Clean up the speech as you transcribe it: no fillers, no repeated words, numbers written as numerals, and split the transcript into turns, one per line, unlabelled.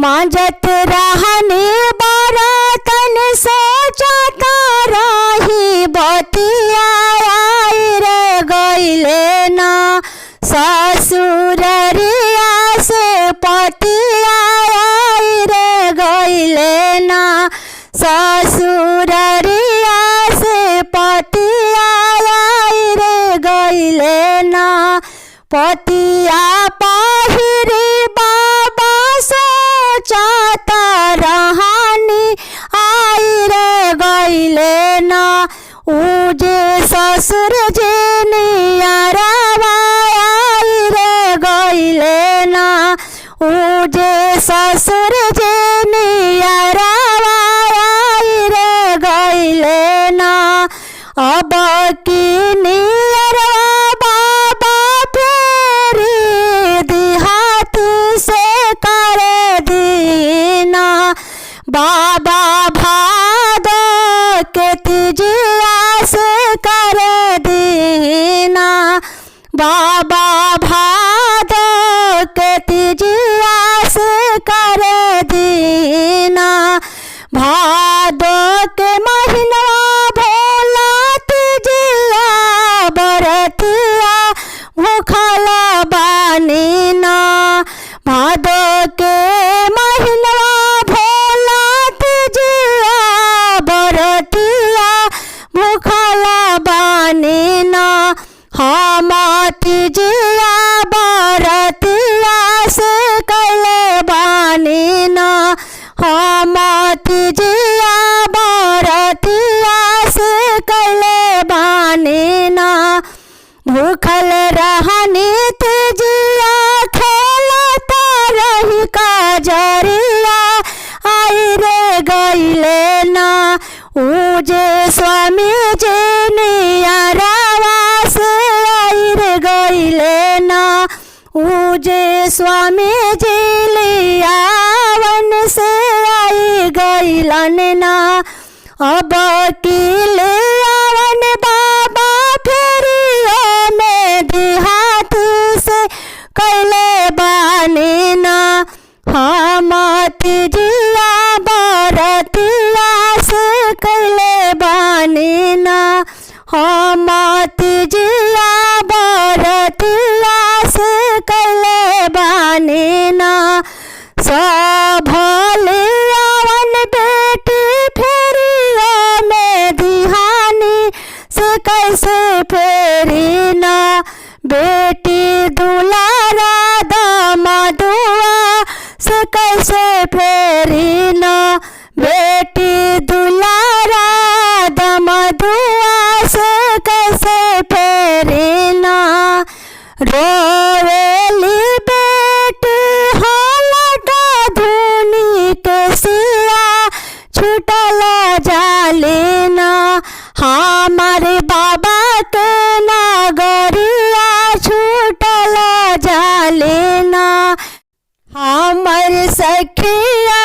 मांजत रहनी बरतन सोचता रही बतिया रे गईले ना ससुररिया से पतिया रे गईले ना ससुररिया से पतिया रे गईले ना पतिया पहिरी बाबा सोचता रहनी आई रे गईले ना उजे ससुर जे नियरवा आई रे गईले ना उजे ससुर जे नियरवा आई रे गईले ना अब की नियरवा बाबा फेरी दिहात से कर दीना बाबा भादो के तिजिया से कर दीना बाबा भादो के तिजिया से कर दीना भादो के महीना भोला तिजिया बरतिया भूखला बानी ना भादो के महीना भोला तिजिया बरतिया भूखला बानी ना हम तिजिया बरतिया से कैले बानी ना हम तिजिया बरतिया से कैले बानी ना भूखल रहनी तिजिया खेलता रही काजरिया आई रे गईले ना उजे स्वामी जे नियरवा से आई रे गईले ना उजे स्वामी जी लियावन से आई गईलन ना अब की लियावन बाबा फेरियो में दिहात से कैले बानी ना हम तिजिया बरतिया से कैले बानी ना हम तिजिया बरतिया से कैले बानी ना सभलियावन बेटी फेरियो में दिहानी से कैसे फेरी ना बेटी दुलारा दामदुआ से कैसे फेरी ना बेटी दुलारा दामदुआ से कैसे फेरी ना रोवेली बेटी हलटा धुनी के सिया छूटल जालिना हमारे बाबा के नगरिया छूटल जालिना हमर सखिया